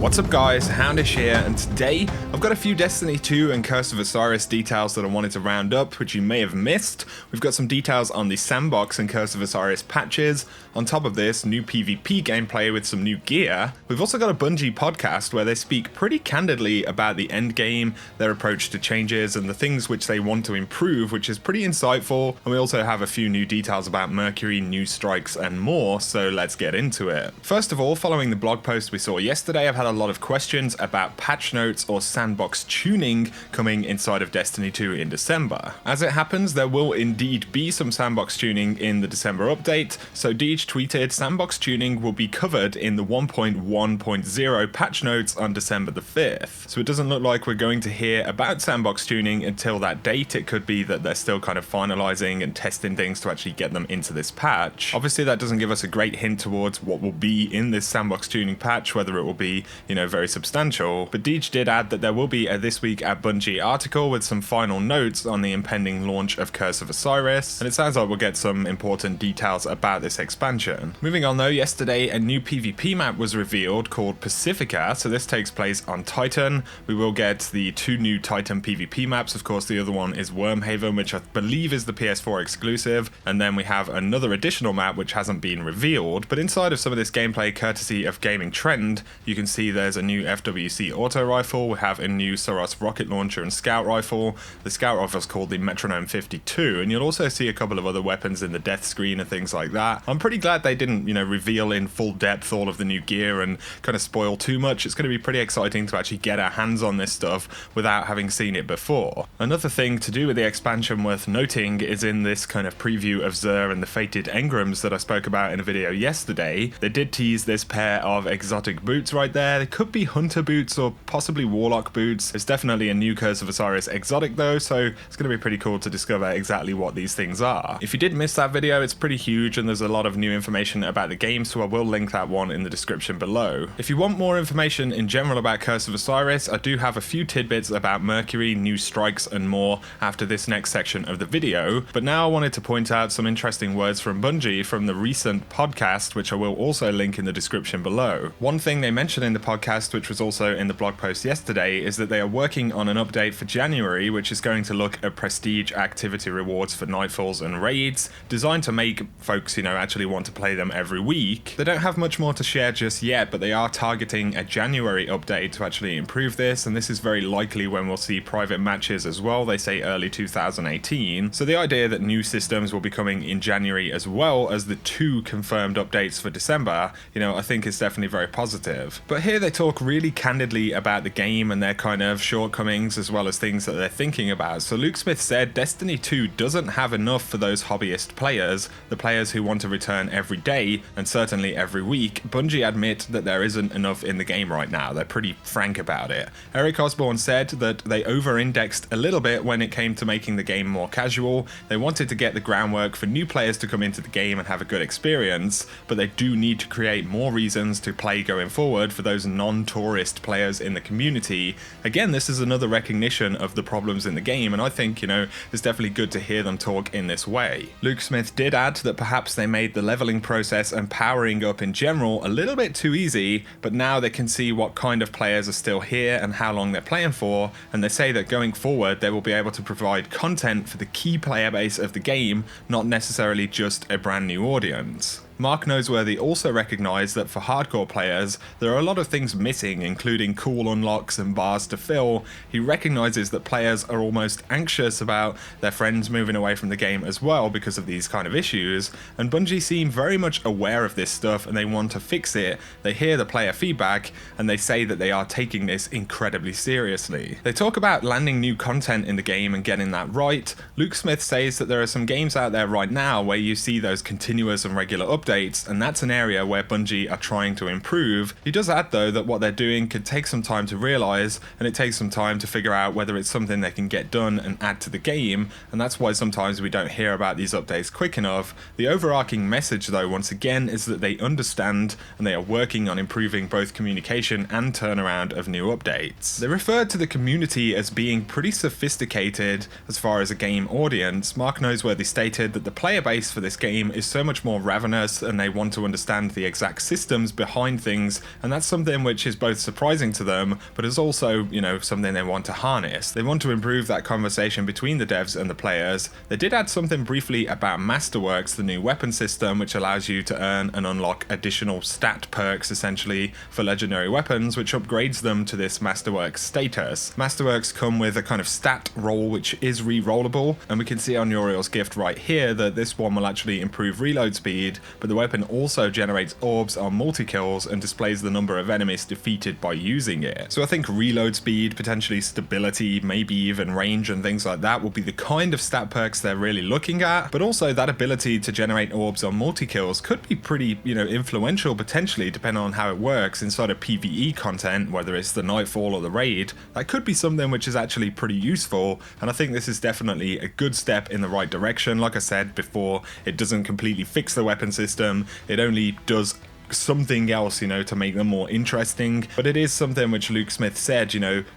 What's up guys, Houndish here, and today I've got a few Destiny 2 and Curse of Osiris details that I wanted to round up, which you may have missed. We've got some details on the Sandbox and Curse of Osiris patches. On top of this, new PvP gameplay with some new gear. We've also got a Bungie podcast where they speak pretty candidly about the endgame, their approach to changes, and the things which they want to improve, which is pretty insightful. And we also have a few new details about Mercury, new strikes, and more, so let's get into it. First of all, following the blog post we saw yesterday, I've had a lot of questions about patch notes or sandbox tuning coming inside of Destiny 2 in December. As it happens, there will indeed be some sandbox tuning in the December update, so Deej tweeted sandbox tuning will be covered in the 1.1.0 patch notes on December the 5th. So it doesn't look like we're going to hear about sandbox tuning until that date. It could be that they're still kind of finalizing and testing things to actually get them into this patch. Obviously that doesn't give us a great hint towards what will be in this sandbox tuning patch, whether it will be, very substantial, but Deej did add that there will be a This Week at Bungie article with some final notes on the impending launch of Curse of Osiris, and it sounds like we'll get some important details about this expansion. Moving on though, yesterday a new PvP map was revealed called Pacifica, so this takes place on Titan. We will get the two new Titan PvP maps, of course the other one is Wormhaven, which I believe is the PS4 exclusive, and then we have another additional map which hasn't been revealed, but inside of some of this gameplay courtesy of Gaming Trend, you can see there's a new FWC auto rifle, we have a new Soros rocket launcher and scout rifle. The scout rifle is called the Metronome 52, and you'll also see a couple of other weapons in the death screen and things like that. I'm pretty glad they didn't, reveal in full depth all of the new gear and kind of spoil too much. It's going to be pretty exciting to actually get our hands on this stuff without having seen it before. Another thing to do with the expansion worth noting is in this kind of preview of Xur and the Fated Engrams that I spoke about in a video yesterday, they did tease this pair of exotic boots right there. They could be hunter boots or possibly warlock boots. It's definitely a new Curse of Osiris exotic though, so it's going to be pretty cool to discover exactly what these things are. If you did miss that video, it's pretty huge and there's a lot of new information about the game, so I will link that one in the description below. If you want more information in general about Curse of Osiris, I do have a few tidbits about Mercury, new strikes and more after this next section of the video, but now I wanted to point out some interesting words from Bungie from the recent podcast, which I will also link in the description below. One thing they mentioned in the podcast, which was also in the blog post yesterday, is that they are working on an update for January which is going to look at prestige activity rewards for nightfalls and raids, designed to make folks actually want to play them every week. They don't have much more to share just yet, but they are targeting a January update to actually improve this, and this is very likely when we'll see private matches as well. They say early 2018, so the idea that new systems will be coming in January as well as the two confirmed updates for December, I think is definitely very positive. But here they talk really candidly about the game and their kind of shortcomings as well as things that they're thinking about. So Luke Smith said Destiny 2 doesn't have enough for those hobbyist players, the players who want to return every day and certainly every week. Bungie admit that there isn't enough in the game right now. They're pretty frank about it. Eric Osborne said that they over-indexed a little bit when it came to making the game more casual. They wanted to get the groundwork for new players to come into the game and have a good experience, but they do need to create more reasons to play going forward for those non-tourist players in the community. Again, this is another recognition of the problems in the game, and I think, it's definitely good to hear them talk in this way. Luke Smith did add that perhaps they made the leveling process and powering up in general a little bit too easy, but now they can see what kind of players are still here and how long they're playing for, and they say that going forward they will be able to provide content for the key player base of the game, not necessarily just a brand new audience. Mark Noseworthy also recognised that for hardcore players, there are a lot of things missing, including cool unlocks and bars to fill. He recognises that players are almost anxious about their friends moving away from the game as well because of these kind of issues, and Bungie seem very much aware of this stuff and they want to fix it. They hear the player feedback and they say that they are taking this incredibly seriously. They talk about landing new content in the game and getting that right. Luke Smith says that there are some games out there right now where you see those continuous and regular updates, and that's an area where Bungie are trying to improve. He does add though that what they're doing could take some time to realise, and it takes some time to figure out whether it's something they can get done and add to the game, and that's why sometimes we don't hear about these updates quick enough. The overarching message though, once again, is that they understand and they are working on improving both communication and turnaround of new updates. They referred to the community as being pretty sophisticated as far as a game audience. Mark Noseworthy stated that the player base for this game is so much more ravenous players, and they want to understand the exact systems behind things, and that's something which is both surprising to them, but is also, something they want to harness. They want to improve that conversation between the devs and the players. They did add something briefly about Masterworks, the new weapon system, which allows you to earn and unlock additional stat perks, essentially, for legendary weapons, which upgrades them to this Masterworks status. Masterworks come with a kind of stat roll, which is re-rollable, and we can see on Uriel's gift right here that this one will actually improve reload speed, but the weapon also generates orbs on multi-kills and displays the number of enemies defeated by using it. So I think reload speed, potentially stability, maybe even range and things like that will be the kind of stat perks they're really looking at, but also that ability to generate orbs on multi-kills could be pretty, influential potentially, depending on how it works inside of PvE content, whether it's the Nightfall or the Raid. That could be something which is actually pretty useful, and I think this is definitely a good step in the right direction. Like I said before, it doesn't completely fix the weapon system, it only does something else, to make them more interesting, but it is something which Luke Smith said,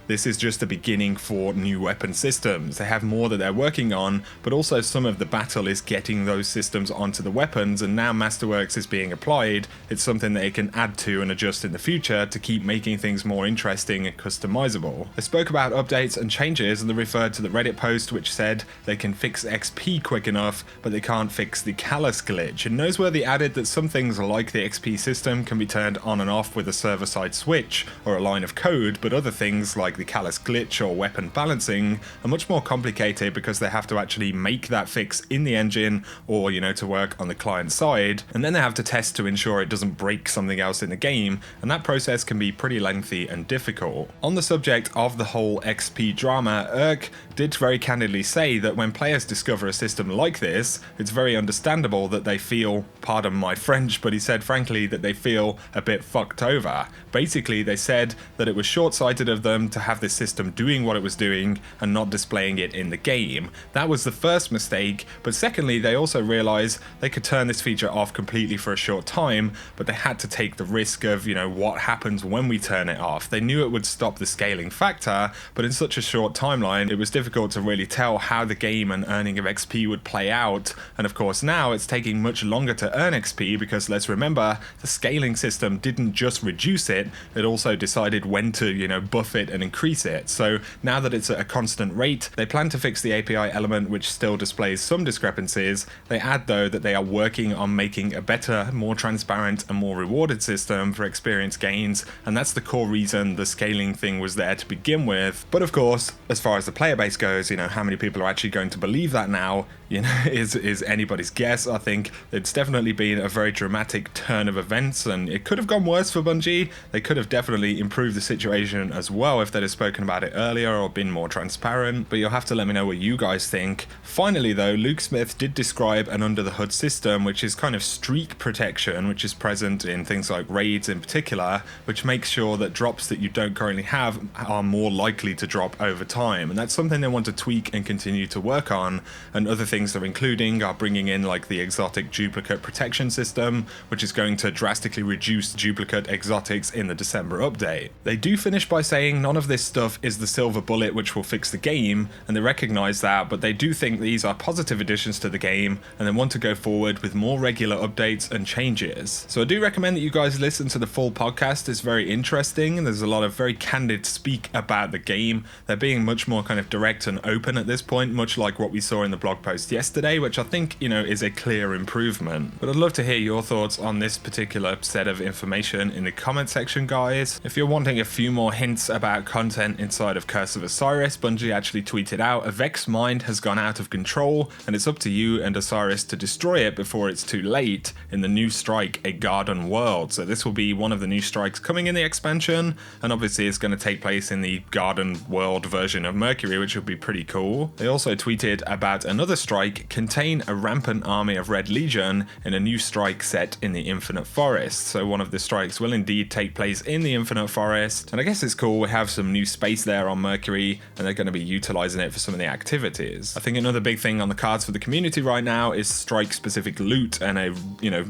this is just the beginning for new weapon systems. They have more that they're working on, but also some of the battle is getting those systems onto the weapons, and now Masterworks is being applied. It's something that they can add to and adjust in the future to keep making things more interesting and customizable. They spoke about updates and changes, and they referred to the Reddit post which said they can fix XP quick enough, but they can't fix the Callus glitch. And Noseworthy added that some things like the XP system can be turned on and off with a server-side switch or a line of code, but other things like the Callus glitch or weapon balancing are much more complicated because they have to actually make that fix in the engine or, to work on the client side, and then they have to test to ensure it doesn't break something else in the game, and that process can be pretty lengthy and difficult. On the subject of the whole XP drama, Urk did very candidly say that when players discover a system like this, it's very understandable that they feel, pardon my French, but he said frankly that they feel a bit fucked over. Basically, they said that it was short-sighted of them to have this system doing what it was doing and not displaying it in the game. That was the first mistake, but secondly, they also realized they could turn this feature off completely for a short time, but they had to take the risk of, what happens when we turn it off. They knew it would stop the scaling factor, but in such a short timeline, it was difficult to really tell how the game and earning of XP would play out, and of course now it's taking much longer to earn XP because, let's remember, the scaling system didn't just reduce it, it also decided when to, buff it and increase it. So now that it's at a constant rate, they plan to fix the API element which still displays some discrepancies. They add though that they are working on making a better, more transparent and more rewarded system for experience gains, and that's the core reason the scaling thing was there to begin with. But of course, as far as the player base goes, how many people are actually going to believe that now, is anybody's guess. I think it's definitely been a very dramatic turn of events, and it could have gone worse for Bungie. They could have definitely improved the situation as well if they'd have spoken about it earlier or been more transparent, but you'll have to let me know what you guys think. Finally though, Luke Smith did describe an under the hood system which is kind of streak protection, which is present in things like raids in particular, which makes sure that drops that you don't currently have are more likely to drop over time, and that's something they want to tweak and continue to work on. And other things they're including are bringing in like the exotic duplicate protection system, which is going to drastically reduce duplicate exotics in the December update. They do finish by saying none of this stuff is the silver bullet which will fix the game, and they recognize that, but they do think these are positive additions to the game, and they want to go forward with more regular updates and changes. So I do recommend that you guys listen to the full podcast. It's very interesting, and there's a lot of very candid speak about the game. They're being much more kind of direct and open at this point, much like what we saw in the blog post yesterday, which I think, is a clear improvement. But I'd love to hear your thoughts on this particular set of information in the comment section, guys. If you're wanting a few more hints about content inside of Curse of Osiris, Bungie actually tweeted out, a Vex mind has gone out of control, and it's up to you and Osiris to destroy it before it's too late in the new strike, A Garden World. So this will be one of the new strikes coming in the expansion, and obviously it's going to take place in the Garden World version of Mercury, which will be pretty cool. They also tweeted about another strike, contain a rampant army of Red Legion in a new strike set in the Infinite Forest. So one of the strikes will indeed take place in the Infinite Forest, and I guess it's cool. We have some new space there on Mercury, and they're going to be utilizing it for some of the activities. I think another big thing on the cards for the community right now is strike specific loot and a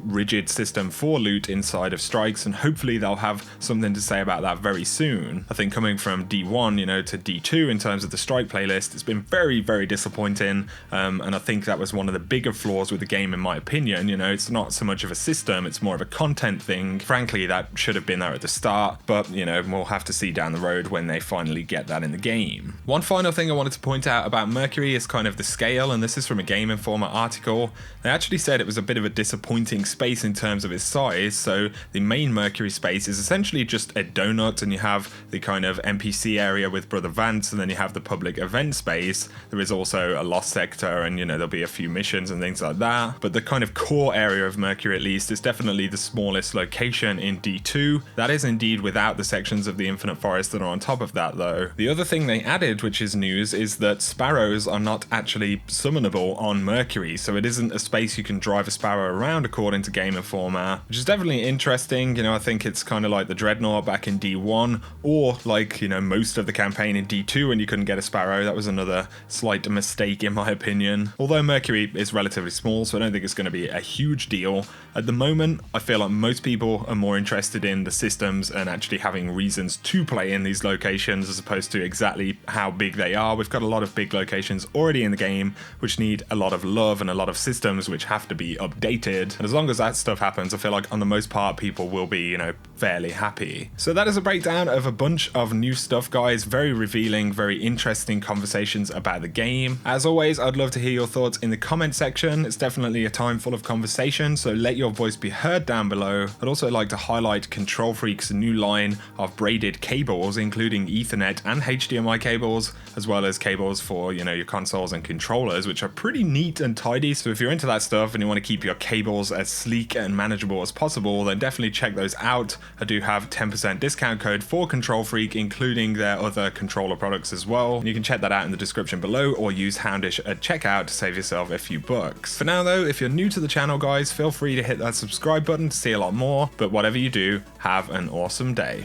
rigid system for loot inside of strikes, and hopefully they'll have something to say about that very soon. I think coming from D1 to D2 in terms of the strike playlist, it's been very, very disappointing, and and I think that was one of the bigger flaws with the game in my opinion. You know, it's not so much of a system, it's more of a content thing. Frankly, that should have been there at the start, but you know, we'll have to see down the road when they finally get that in the game. One final thing I wanted to point out about Mercury is kind of the scale, and this is from a Game Informer article. They actually said it was a bit of a disappointing space in terms of its size. So the main Mercury space is essentially just a donut, and you have the kind of NPC area with Brother Vance, and then you have the public event space. There is also a lost sector, and you know, there'll be a few missions and things like that, but the kind of core area of Mercury, at least, is definitely the smallest location in D2. That is indeed without the sections of the Infinite Forest that are on top of that though. The other thing they added, which is news, is that sparrows are not actually summonable on Mercury, so it isn't a space you can drive a sparrow around according to Game Informer, which is definitely interesting. You know, I think it's kind of like the Dreadnought back in D1, or like, you know, most of the campaign in D2 when you couldn't get a sparrow. That was another slight mistake in my opinion. Although Mercury is relatively small, so I don't think it's going to be a huge deal. At the moment, I feel like most people are more interested in the systems and actually having reasons to play in these locations as opposed to exactly how big they are. We've got a lot of big locations already in the game which need a lot of love and a lot of systems which have to be updated. And as long as that stuff happens, I feel like on the most part people will be, you know, fairly happy. So that is a breakdown of a bunch of new stuff, guys. Very revealing, very interesting conversations about the game. As always, I'd love to hear your thoughts in the comment section. It's definitely a time full of conversation, so let your voice be heard down below. I'd also like to highlight Control Freak's new line of braided cables, including Ethernet and HDMI cables, as well as cables for, you know, your consoles and controllers, which are pretty neat and tidy. So if you're into that stuff and you want to keep your cables as sleek and manageable as possible, then definitely check those out. I do have 10% discount code for Control Freak, including their other controller products as well. And you can check that out in the description below, or use Houndish at checkout to save yourself a few bucks. For now though, if you're new to the channel, guys, feel free to hit that subscribe button to see a lot more. But whatever you do, have an awesome day.